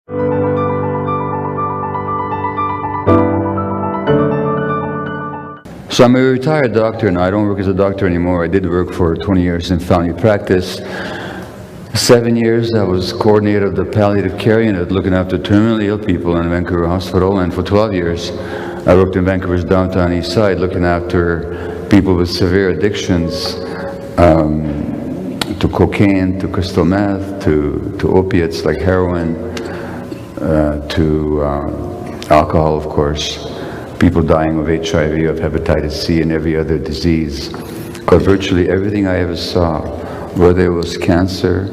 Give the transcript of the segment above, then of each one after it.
So I'm a retired doctor now. I don't work as a doctor anymore. I did work for 20 years in family practice. 7 years I was coordinator of the palliative care unit looking after terminally ill people in Vancouver Hospital, and for 12 years I worked in Vancouver's downtown east side looking after people with severe addictions to cocaine, to crystal meth, to opiates like heroin, to alcohol, of course. People dying of HIV, of hepatitis C, and every other disease. But virtually everything I ever saw, whether it was cancer,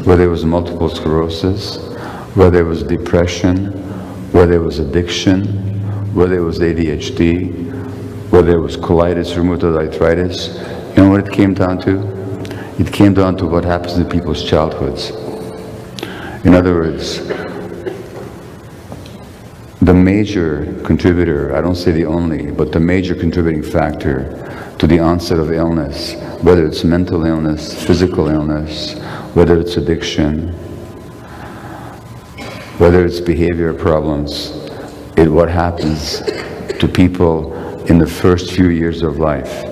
whether it was multiple sclerosis, whether it was depression, whether it was addiction, whether it was ADHD, whether it was colitis, rheumatoid arthritis, you know what it came down to? It came down to what happens in people's childhoods. In other words, the major contributor, I don't say the only, but the major contributing factor to the onset of illness, whether it's mental illness, physical illness, whether it's addiction, whether it's behavior problems, is what happens to people in the first few years of life.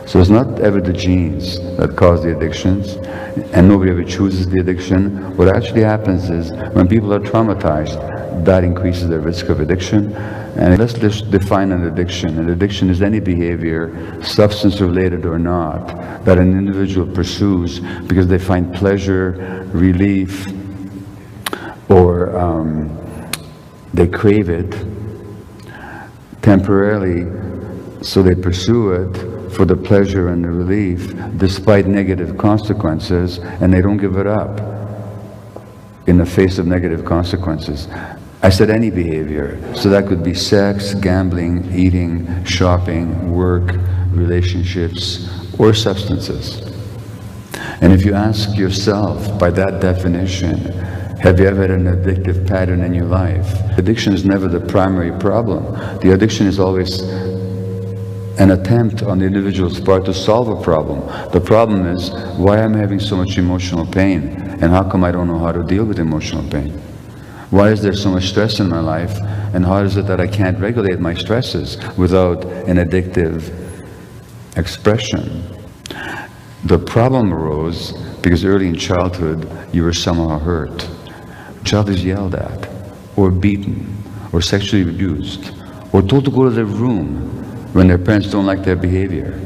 So it's not ever the genes that cause the addictions, and nobody ever chooses the addiction. What actually happens is when people are traumatized, that increases their risk of addiction. And let's just define an addiction. An addiction is any behavior, substance related or not, that an individual pursues because they find pleasure, relief, or they crave it temporarily, so they pursue it for the pleasure and the relief despite negative consequences, and they don't give it up in the face of negative consequences. I said any behavior, so that could be sex, gambling, eating, shopping, work, relationships, or substances. And if you ask yourself, by that definition, have you ever had an addictive pattern in your life? Addiction is never the primary problem. The addiction is always an attempt on the individual's part to solve a problem. The problem is, why am I having so much emotional pain? And how come I don't know how to deal with emotional pain? Why is there so much stress in my life? And how is it that I can't regulate my stresses without an addictive expression? The problem arose because early in childhood, you were somehow hurt. A child is yelled at, or beaten, or sexually abused, or told to go to their room when their parents don't like their behavior.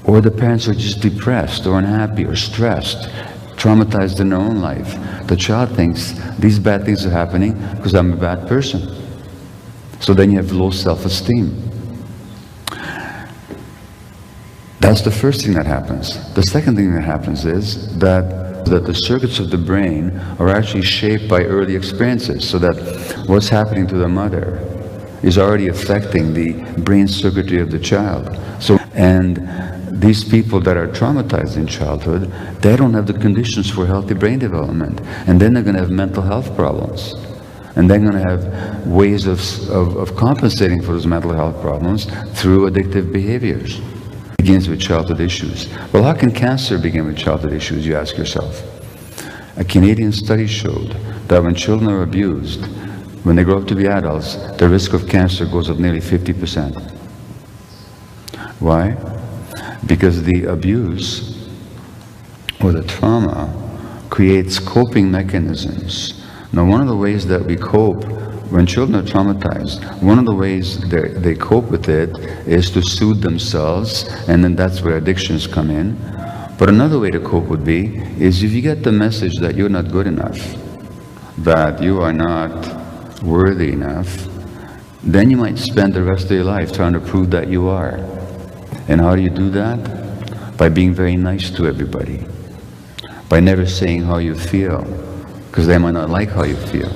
Or the parents are just depressed, or unhappy, or stressed, traumatized in their own life. The child thinks these bad things are happening because I'm a bad person. So then you have low self-esteem. That's the first thing that happens. The second thing that happens is that the circuits of the brain are actually shaped by early experiences, so that what's happening to the mother is already affecting the brain circuitry of the child. And these people that are traumatized in childhood, they don't have the conditions for healthy brain development, and then they're going to have mental health problems, and they're going to have ways of compensating for those mental health problems through addictive behaviors. It begins with childhood issues. Well, how can cancer begin with childhood issues, you ask yourself? A Canadian study showed that when children are abused, when they grow up to be adults, the risk of cancer goes up nearly 50%. Why? Because the abuse or the trauma creates coping mechanisms. Now, one of the ways that we cope when children are traumatized, one of the ways they cope with it is to soothe themselves, and then that's where addictions come in. But another way to cope would be is if you get the message that you're not good enough, that you are not worthy enough, then you might spend the rest of your life trying to prove that you are. And how do you do that? By being very nice to everybody. By never saying how you feel, because they might not like how you feel.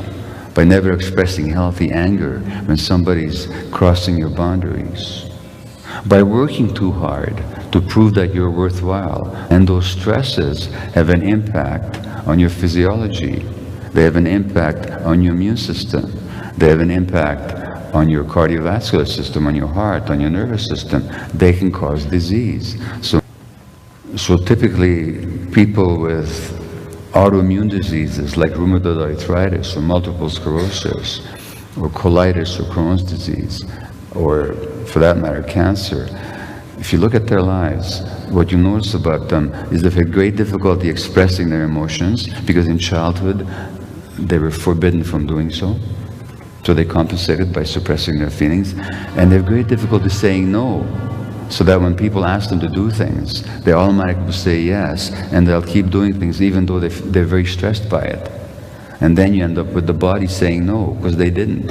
By never expressing healthy anger when somebody's crossing your boundaries. By working too hard to prove that you're worthwhile. And those stresses have an impact on your physiology. They have an impact on your immune system. They have an impact on your cardiovascular system, on your heart, on your nervous system. They can cause disease. So typically people with autoimmune diseases like rheumatoid arthritis or multiple sclerosis or colitis or Crohn's disease, or for that matter, cancer, if you look at their lives, what you notice about them is they've had great difficulty expressing their emotions because in childhood they were forbidden from doing so. So they compensated by suppressing their feelings, and they have great difficulty saying no. So that when people ask them to do things, they automatically say yes, and they'll keep doing things even though they're very stressed by it. And then you end up with the body saying no, because they didn't,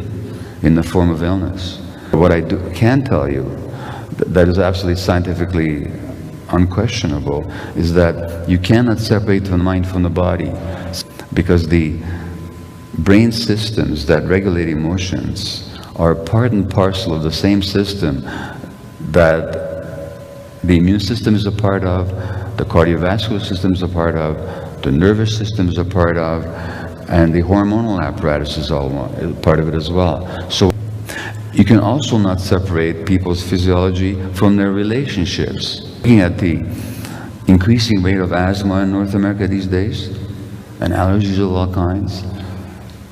in the form of illness. What I can tell you, that is absolutely scientifically unquestionable, is that you cannot separate the mind from the body, because the brain systems that regulate emotions are part and parcel of the same system that the immune system is a part of, the cardiovascular system is a part of, the nervous system is a part of, and the hormonal apparatus is all part of it as well. So you can also not separate people's physiology from their relationships. Looking at the increasing rate of asthma in North America these days, and allergies of all kinds,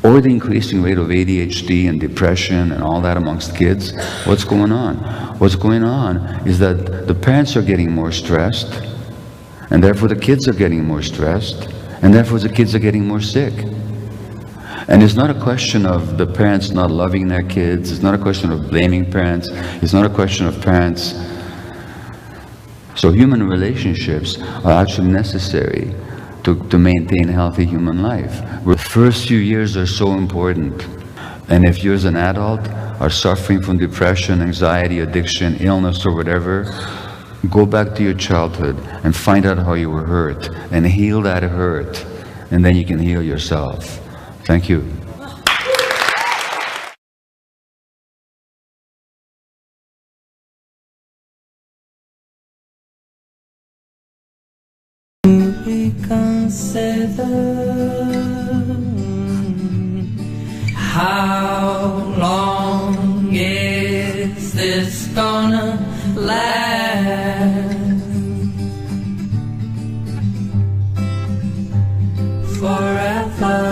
or the increasing rate of ADHD and depression and all that amongst kids, what's going on? What's going on is that the parents are getting more stressed, and therefore the kids are getting more stressed, and therefore the kids are getting more sick. And it's not a question of the parents not loving their kids, it's not a question of blaming parents, it's not a question of parents. So human relationships are actually necessary to maintain healthy human life. The first few years are so important. And if you as an adult are suffering from depression, anxiety, addiction, illness or whatever, go back to your childhood and find out how you were hurt and heal that hurt, and then you can heal yourself. Thank you. Reconsider how long is this gonna last? Forever,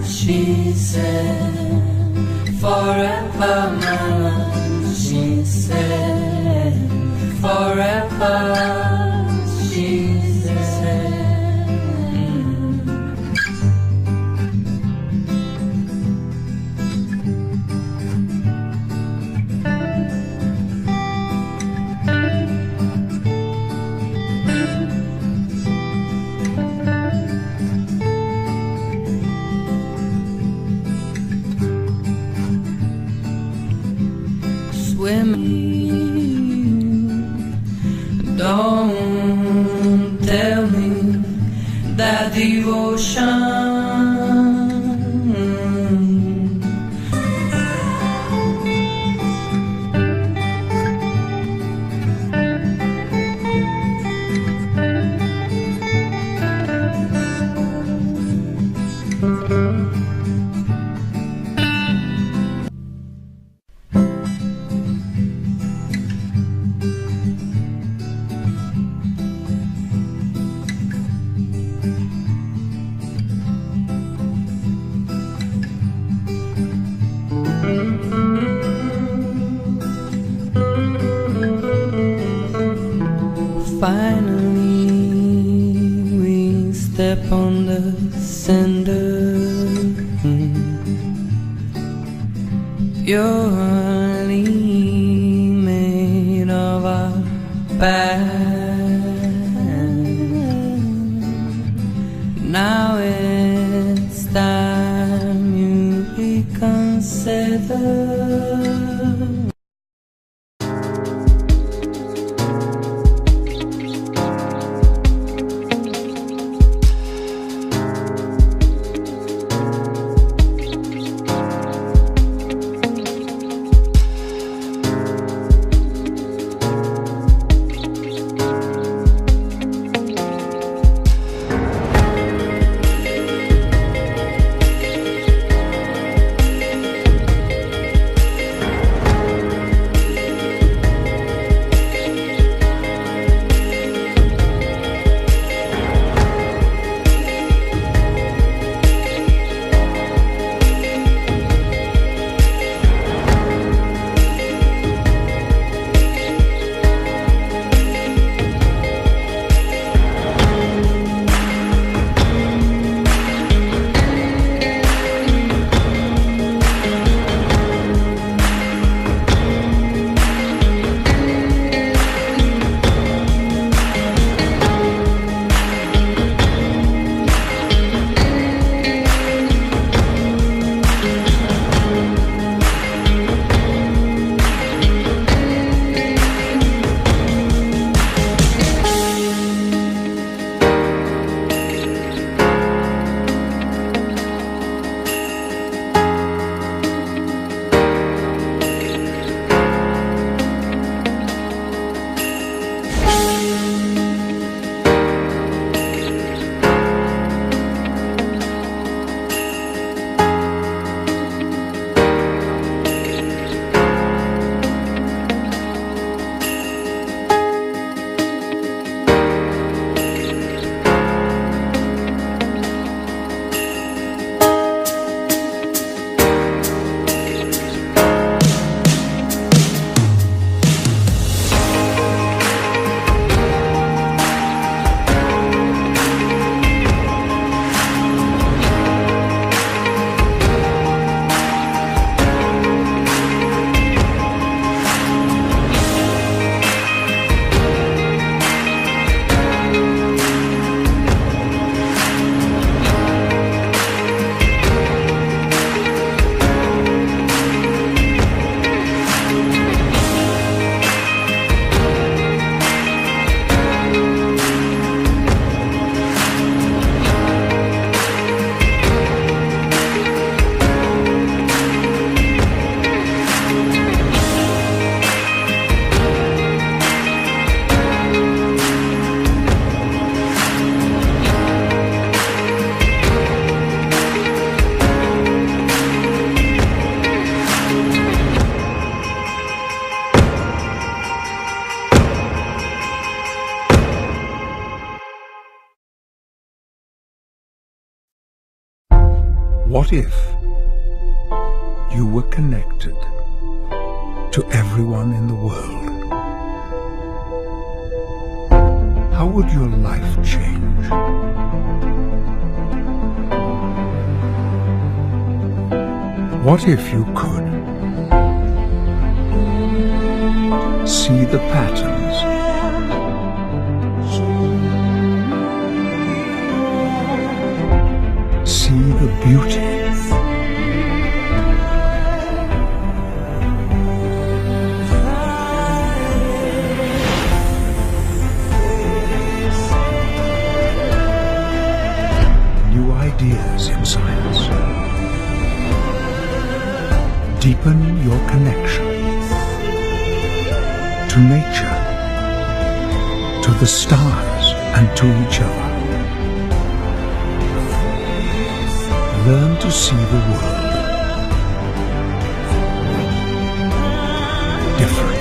she said. Forever, my love, she said. Forever, she said. Don't tell me that devotion finally we step on the cinder. You're only made of our past. Now it's time you reconsider. What if you were connected to everyone in the world? How would your life change? What if you could see the patterns, see the beauty, new ideas in science, deepen your connection to nature, to the stars, and to each other. Learn to see the world differently.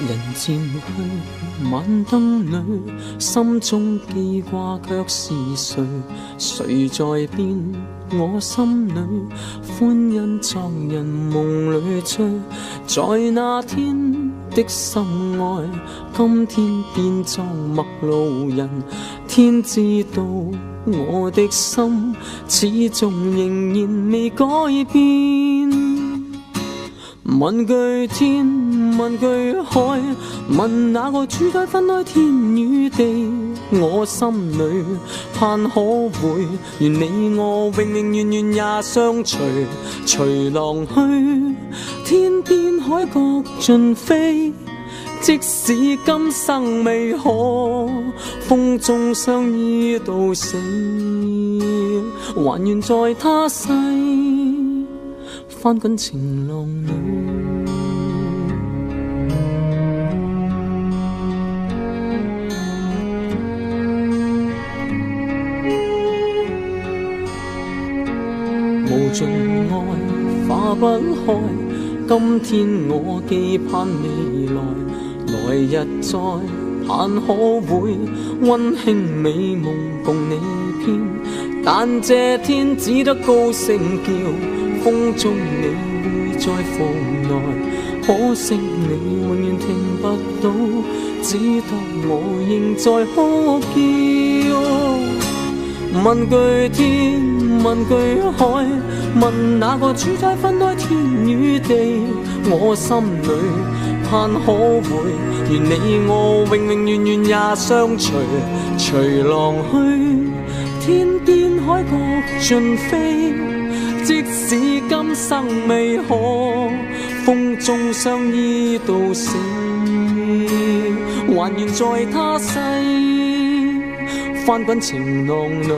人漸去晚燈裏，心中記掛卻是誰？誰在變我心裏？歡欣昨日夢裏追，在那天的心愛，今天變作陌路人。天知道我的心始終仍然未改變。問句天，問句海，問那個主宰分開天與地。我心裏盼可會，願你我永永遠遠也相隨。隨浪去，天邊海角盡飛。即使今生未可，風中相依到死，還願在他世翻滾情浪裏。無盡愛化不開，今天我既盼未來，來日再盼可會溫馨美夢共你編。但這天只得高聲叫，風中你會再復來，可惜你永遠聽不到，只得我仍在哭叫。問句天，問句海，問那個主宰分開天與地。我心裏盼可會，願你我永永遠遠也相隨。隨浪去，天邊海角盡飛。即使今生未可，風中相依到死，還願在他世翻滾情浪裏。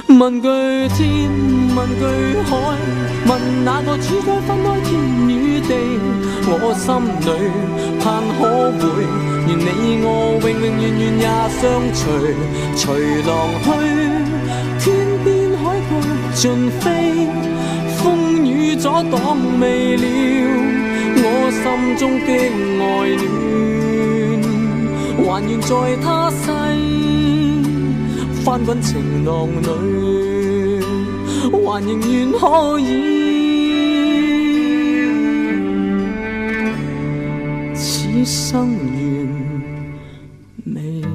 問句天，問句海，問那個主宰分開天與地。我心裏盼可會，願你我永永遠遠也相隨。隨浪去，天邊海角盡飛，風雨阻擋未了我心中的愛戀，還願在他世翻滾情浪裏，還仍願可以此生完美了。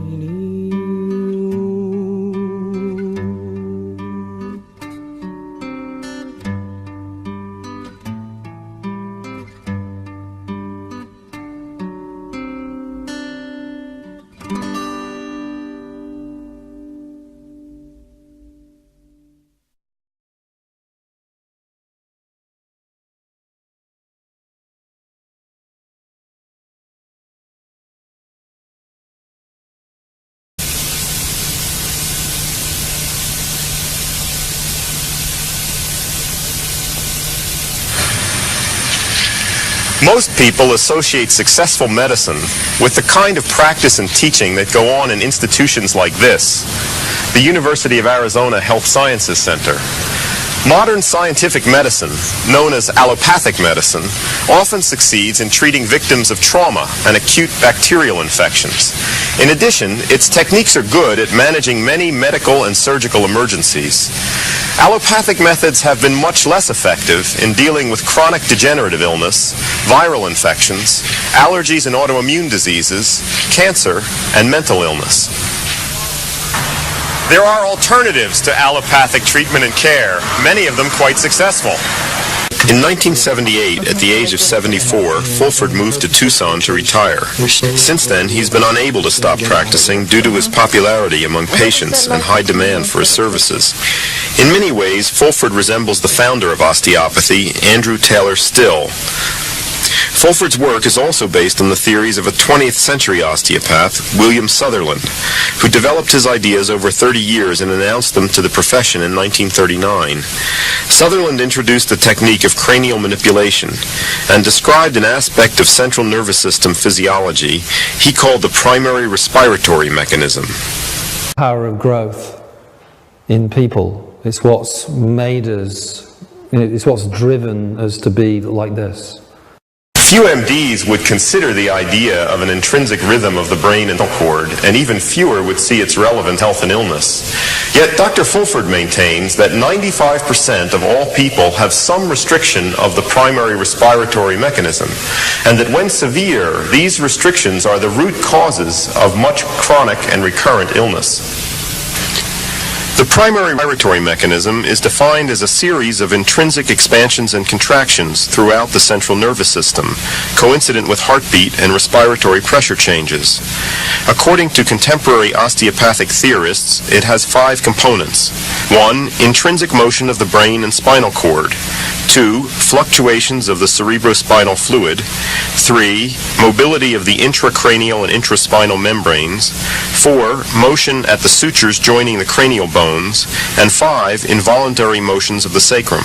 Most people associate successful medicine with the kind of practice and teaching that go on in institutions like this, the University of Arizona Health Sciences Center. Modern scientific medicine, known as allopathic medicine, often succeeds in treating victims of trauma and acute bacterial infections. In addition, its techniques are good at managing many medical and surgical emergencies. Allopathic methods have been much less effective in dealing with chronic degenerative illness, viral infections, allergies and autoimmune diseases, cancer, and mental illness. There are alternatives to allopathic treatment and care, many of them quite successful. In 1978, at the age of 74, Fulford moved to Tucson to retire. Since then, he's been unable to stop practicing due to his popularity among patients and high demand for his services. In many ways, Fulford resembles the founder of osteopathy, Andrew Taylor Still. Fulford's work is also based on the theories of a 20th century osteopath, William Sutherland, who developed his ideas over 30 years and announced them to the profession in 1939. Sutherland introduced the technique of cranial manipulation and described an aspect of central nervous system physiology he called the primary respiratory mechanism. Power of growth in people. It's what's made us, it's what's driven us to be like this. Few MDs would consider the idea of an intrinsic rhythm of the brain and spinal cord, and even fewer would see its relevant health and illness. Yet Dr. Fulford maintains that 95% of all people have some restriction of the primary respiratory mechanism, and that when severe, these restrictions are the root causes of much chronic and recurrent illness. The primary respiratory mechanism is defined as a series of intrinsic expansions and contractions throughout the central nervous system, coincident with heartbeat and respiratory pressure changes. According to contemporary osteopathic theorists, it has 5 components. 1. Intrinsic motion of the brain and spinal cord. 2. Fluctuations of the cerebrospinal fluid. 3. Mobility of the intracranial and intraspinal membranes. 4. Motion at the sutures joining the cranial bone. And 5, involuntary motions of the sacrum.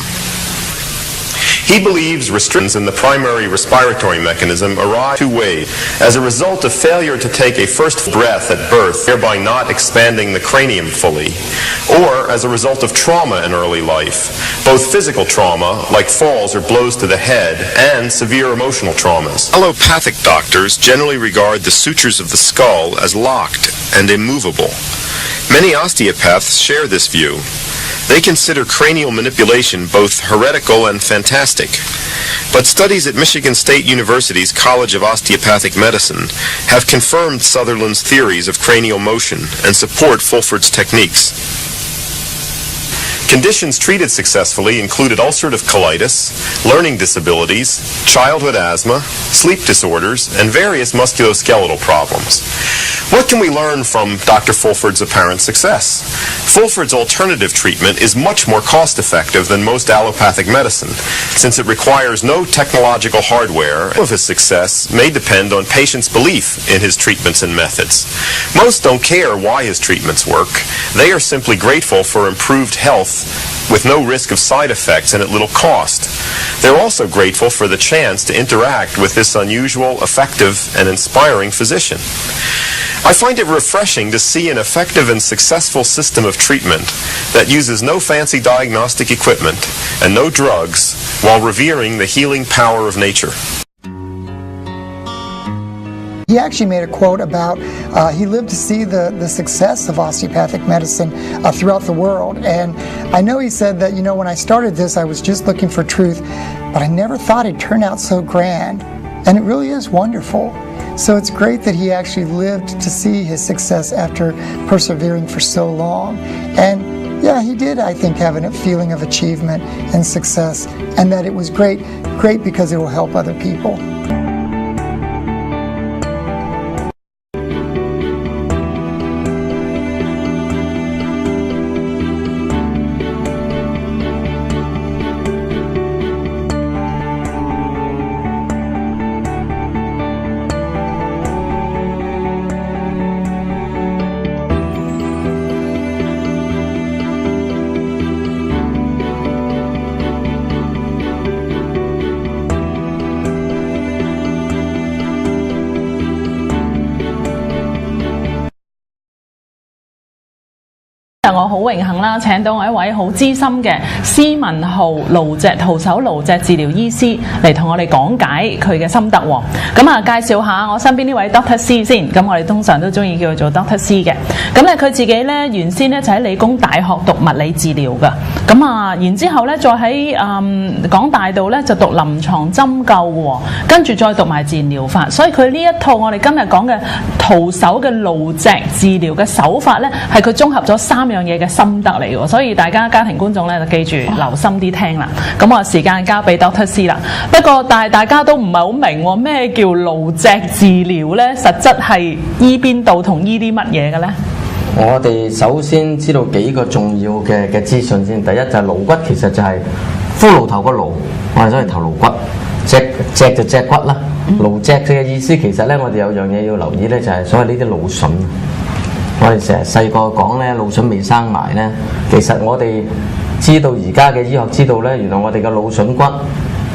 He believes restrictions in the primary respiratory mechanism arise 2 ways: as a result of failure to take a first breath at birth, thereby not expanding the cranium fully, or as a result of trauma in early life, both physical trauma, like falls or blows to the head, and severe emotional traumas. Allopathic doctors generally regard the sutures of the skull as locked and immovable. Many osteopaths share this view. They consider cranial manipulation both heretical and fantastic. But studies at Michigan State University's College of Osteopathic Medicine have confirmed Sutherland's theories of cranial motion and support Fulford's techniques. Conditions treated successfully included ulcerative colitis, learning disabilities, childhood asthma, sleep disorders, and various musculoskeletal problems. What can we learn from Dr. Fulford's apparent success? Fulford's alternative treatment is much more cost-effective than most allopathic medicine, since it requires no technological hardware. Of his success may depend on patients' belief in his treatments and methods. Most don't care why his treatments work. They are simply grateful for improved health with no risk of side effects and at little cost. They're also grateful for the chance to interact with this unusual, effective, and inspiring physician. I find it refreshing to see an effective and successful system of treatment that uses no fancy diagnostic equipment and no drugs while revering the healing power of nature. He actually made a quote about he lived to see the success of osteopathic medicine throughout the world. And I know he said that, you know, when I started this, I was just looking for truth, but I never thought it'd turn out so grand. And it really is wonderful. So it's great that he actually lived to see his success after persevering for so long. And yeah, he did, I think, have a feeling of achievement and success, and that it was great because it will help other people.我好榮幸啦，請到我一位好資深嘅斯文浩顱脊徒手顱脊治療醫師嚟同我哋講解佢嘅心得喎。咁啊，介紹下我身邊呢位 Dr. C 先。咁我哋通常都中意叫佢做 Dr. C 嘅。咁咧佢自己咧原先咧就喺理工大學讀物理治療㗎。咁啊，然之後咧再喺港大度咧就讀臨床針灸喎，跟住再讀埋自然療法。所以佢呢一套我哋今日講嘅徒手嘅顱脊治療嘅手法咧，係佢綜合咗3樣嘢嘅心得嚟喎，所以大家家庭觀眾咧就記住留心啲聽啦。咁我時間交俾 Dr. C 啦。不過但係大家都唔係好明喎，咩叫顱脊治療咧？實質係醫邊度同醫啲乜嘢嘅咧？我哋首先知道幾個重要嘅資訊先。第一就係顱骨，其實就係骷髏頭個顱，我哋所謂頭顱骨，脊就脊骨啦。顱脊嘅意思其實咧，我哋有樣嘢要留意咧，就係所謂呢啲腦筍。我哋成日細個講咧，腦筍未生埋咧，其實我哋知道而家嘅醫學知道咧，原來我哋嘅腦筍骨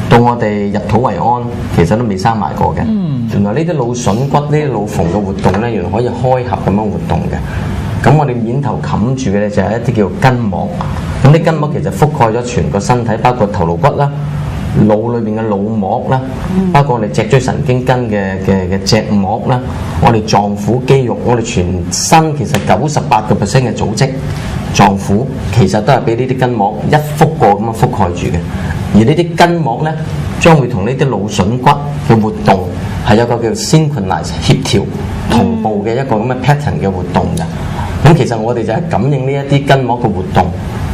到我哋入土為安，其實都未生埋過嘅。原來呢啲腦筍骨、呢啲腦縫嘅活動咧，原來可以開合咁樣活動嘅。咁我哋面頭冚住嘅咧就係一啲叫筋膜。咁啲筋膜其實覆蓋咗全個身體，包括頭顱骨啦、腦裏邊嘅腦膜啦，包括我哋脊椎神經根嘅脊膜啦，我哋臟腑肌肉，我哋全身其實98%嘅組織臟腑其實都係俾呢啲筋膜一覆過咁樣覆蓋住嘅。而呢啲筋膜咧，將會同呢啲腦筍骨嘅活動係有個叫 synchronize 協調同步嘅一個咁嘅 pattern 嘅活動嘅。咁其實我哋就係感應呢一啲筋膜嘅活動，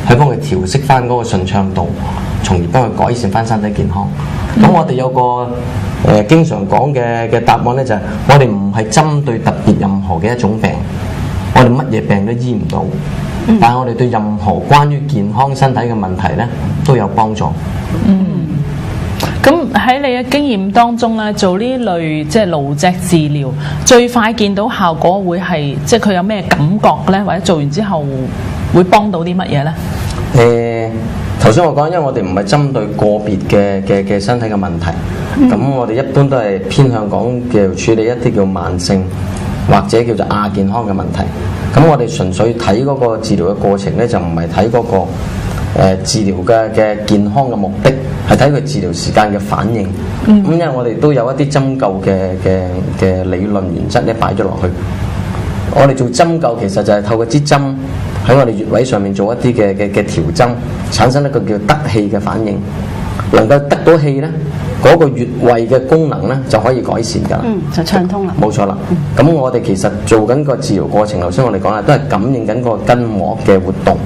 去幫佢調適翻嗰個順暢度，從而幫佢改善翻身體健康。咁我哋有個經常講嘅答案咧，就係我哋唔係針對特別任何嘅一種病，我哋乜嘢病都醫唔到，但係我哋對任何關於健康身體嘅問題咧都有幫助。咁喺你嘅經驗當中咧，做呢類即係顱脊治療，最快見到效果會係即係佢有咩感覺咧？或者做完之後會幫到啲乜嘢咧？頭先我講，因為我哋唔係針對個別嘅身體嘅問題，咁我哋一般都係偏向講叫處理一啲叫慢性或者叫做亞健康嘅問題。咁我哋純粹睇嗰個治療嘅過程咧，就唔係睇嗰個治療嘅健康嘅目的，係睇佢治療時間嘅反應。因為我哋都有一啲針灸嘅理論原則咧擺咗落去。我哋做針灸其實就係透過支針喺我哋穴位上面做一啲嘅調針，產生一個叫得氣嘅反應，能夠得到氣咧，嗰個穴位嘅功能咧就可以改善㗎啦。就暢通啦。冇錯啦。咁我哋其實做緊個治療過程，頭先我哋講啦，都係感應緊個筋膜嘅活動。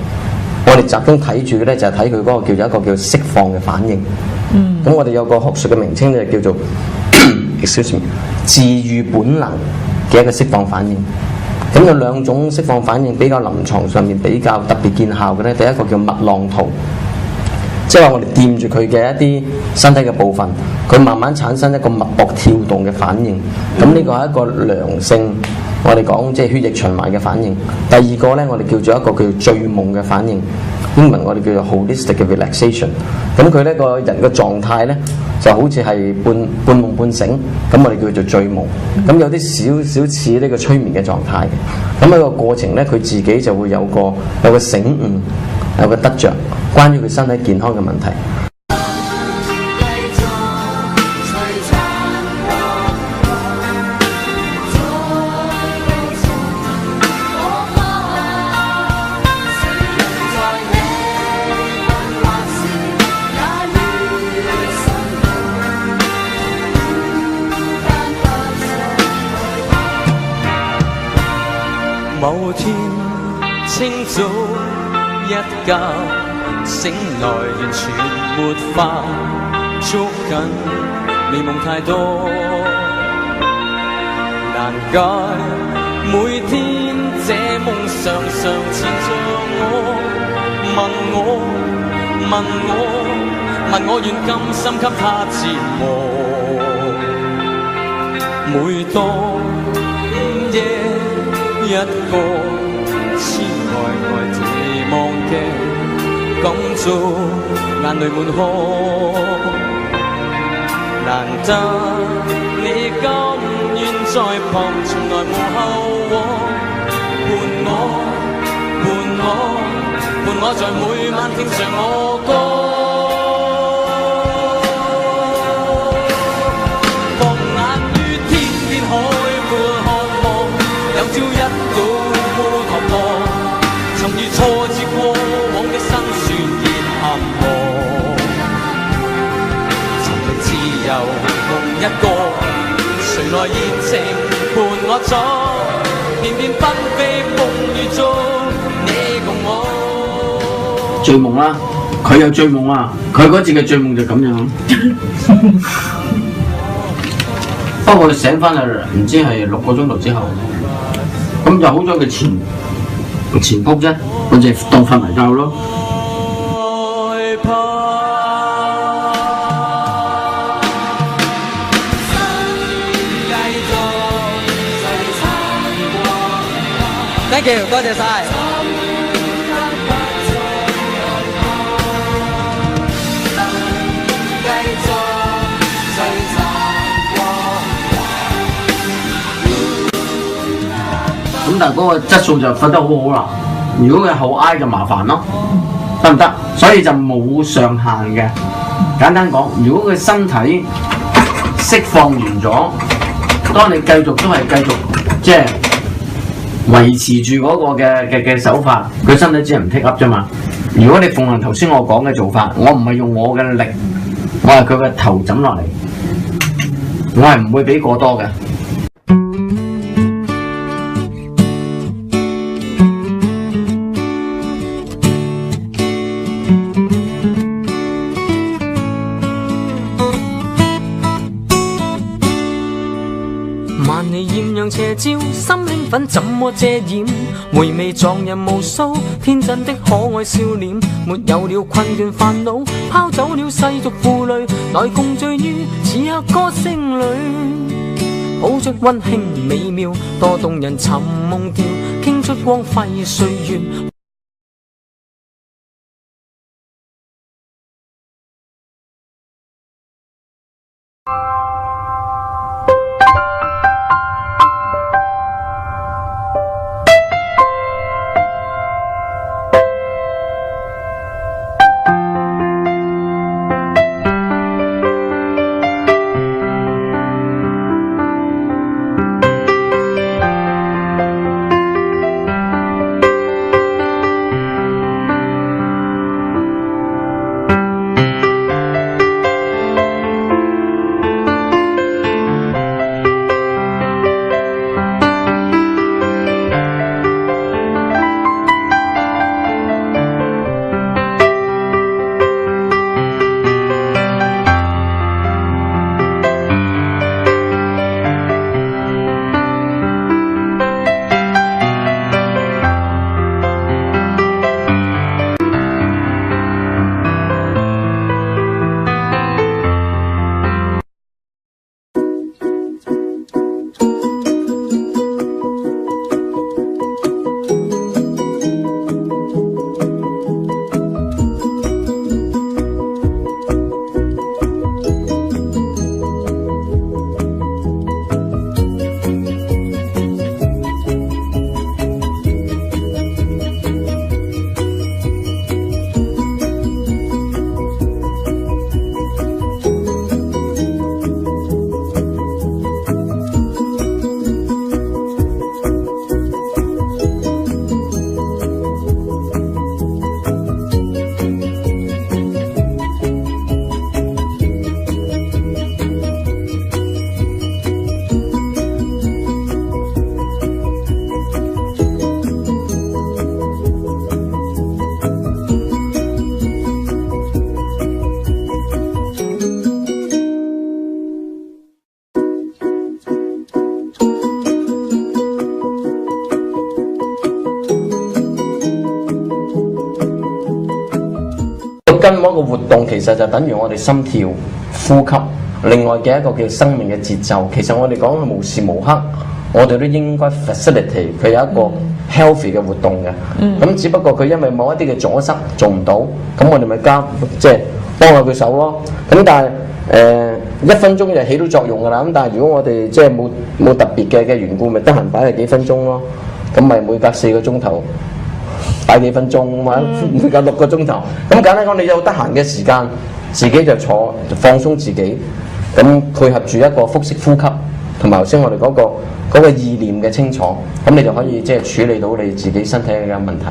我哋集中睇住嘅咧，就係睇佢嗰個叫做一個叫釋放嘅反應。咁我哋有個學術嘅名稱咧，叫做excuse me，治癒本能嘅一個釋放反應。咁有兩種釋放反應比較臨床上面比較特別見效嘅咧，第一個叫脈浪圖，即係話我哋掂住佢嘅一啲身體嘅部分，佢慢慢產生一個脈搏跳動嘅反應。咁呢個係一個良性，我哋講即係血液循環嘅反應。第二個咧，我哋叫做一個叫做醉夢嘅反應，英文我哋叫做 holistic 嘅 relaxation。咁佢呢個人嘅狀態咧，就好似係半夢半醒，咁我哋叫做醉夢。咁有啲少少似呢個催眠嘅狀態嘅。咁喺個過程咧，佢自己就會有個醒悟，有個得着，關於佢身體健康嘅問題。某天清早一覺醒來，完全沒法捉緊，美夢太多，難解每天這夢常常纏着我，問我願甘心給他折磨，每當午夜一個痴呆地望鏡，感觸眼淚滿腔。難得你甘願在旁，從來無後往，伴我在每晚聽着我歌。朝一早烏托邦，曾遇挫折過往的辛酸熱坎坷，尋覓自由夢一個，誰來熱情伴我走？偏偏紛飛風雨中，你共我。醉夢啦，佢有醉夢啊，佢嗰次嘅醉夢就咁樣。不過佢醒翻嚟，唔知係6個鐘頭之後。咁就好咗佢前仆啫，我就當瞓埋覺咯。Thank you， 多謝晒。咁但係嗰個質素就瞓得好好啦。如果佢後挨就麻煩咯，得唔得？所以就冇上限嘅。簡單講，如果佢身體釋放完咗，當你繼續都係繼續即係維持住嗰個嘅手法，佢身體只係唔 take up 啫嘛。如果你奉行頭先我講嘅做法，我唔係用我嘅力，我係佢嘅頭枕落嚟，我係唔會俾過多嘅。斜照，心興奮怎麼遮掩？回味昨日無數天真的可愛笑臉，沒有了困倦煩惱，拋走了世俗負累，來共醉於此刻歌聲裏，抱着溫馨美妙，多動人尋夢調，傾出光輝歲月。個活動其實就等於我哋心跳、呼吸，另外嘅一個叫生命嘅節奏。其實我哋講無時無刻，我哋都應該 facilitate 佢有一個 healthy 嘅活動嘅。咁只不過佢因為某一啲嘅阻塞做唔到，咁我哋咪即係幫下佢手咯。咁但係1分鐘就起到作用㗎啦。咁但係如果我哋即係冇特別嘅緣故，咪得閒擺係幾分鐘咯。咁咪每隔4個鐘頭擺幾分鐘，或者每隔6個鐘頭。咁簡單講，你有得閒嘅時間，自己就坐放鬆自己，咁配合住一個腹式呼吸，同埋頭先我哋嗰個意念嘅清楚，咁你就可以即係處理到你自己身體嘅問題。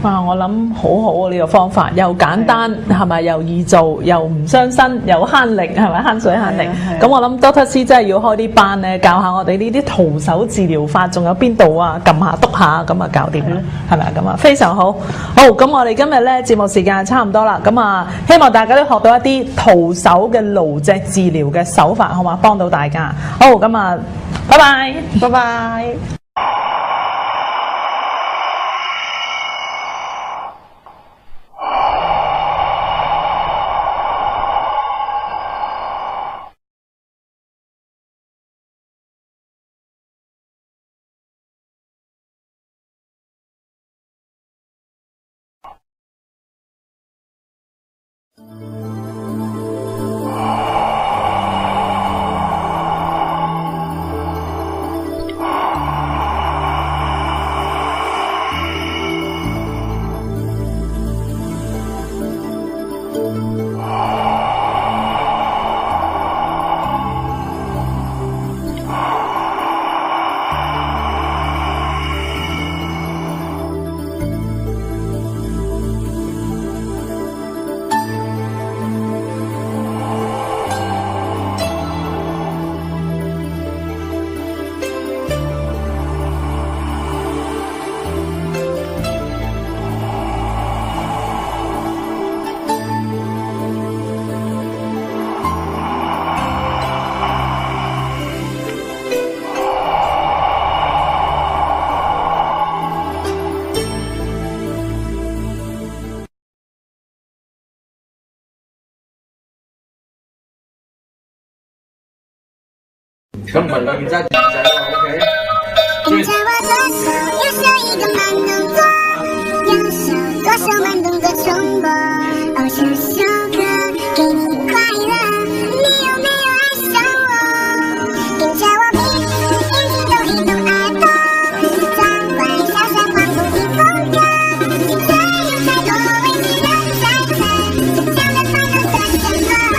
哇！我諗好好啊，呢個方法又簡單係咪？又易做，又唔傷身，又慳力係咪？慳水慳力。咁我諗 Doctor C 真係要開啲班咧，教下我哋呢啲徒手治療法，仲有邊度啊？撳下篤下咁啊，搞掂啦，係咪啊？咁啊，非常好。好，咁我哋今日咧節目時間差唔多啦。咁啊，希望大家都學到一啲徒手嘅顱脊治療嘅手法，好嘛？幫到大家。好，咁啊，拜拜，拜拜。咁唔係裏面揸住仔喎 ，OK？跟着我左手右手一個慢動作，右手左手慢動作重播，哦，這首歌給你快樂，你有沒有愛上我？跟着我鼻子一動一動耳朵，轉換小小仿佛聽風歌，再有太多未知的猜測，這樣的煩惱算什麼？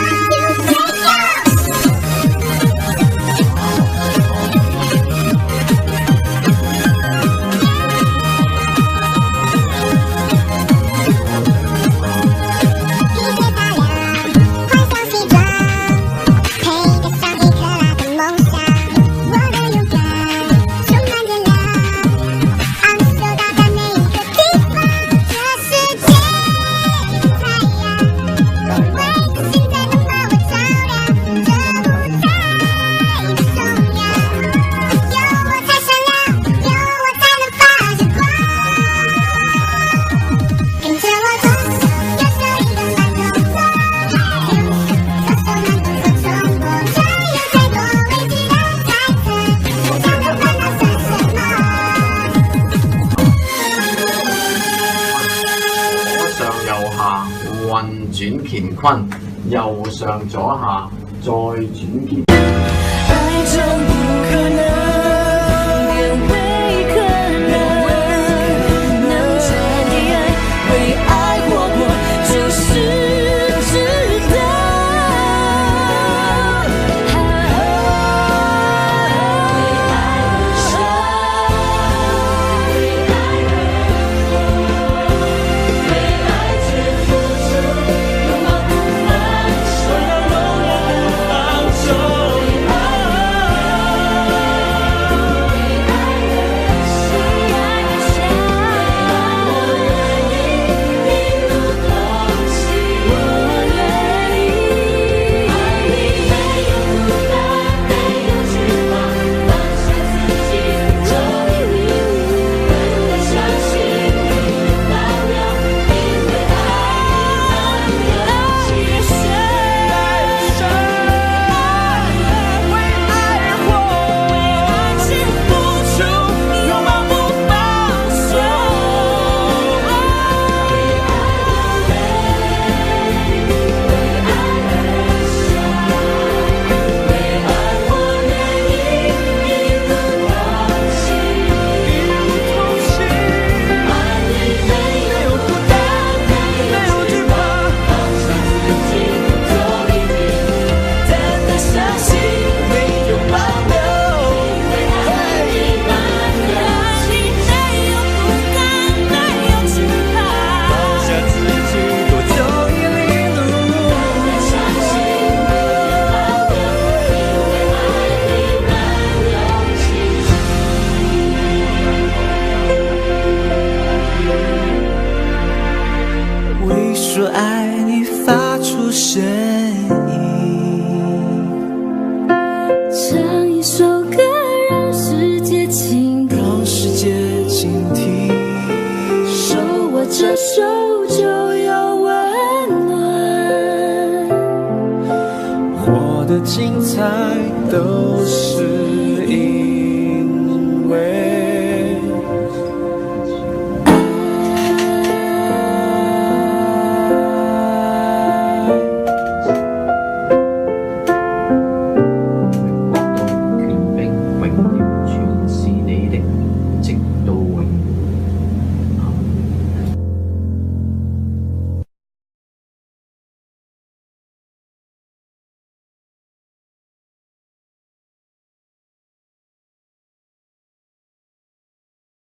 轉乾坤，右上左下，再轉乾。愛就不可能，變為可能，能徹底愛，為愛活過，就是值得。的手就有温暖。活得精彩都是因为榮光到權柄，榮耀全是你的，直到永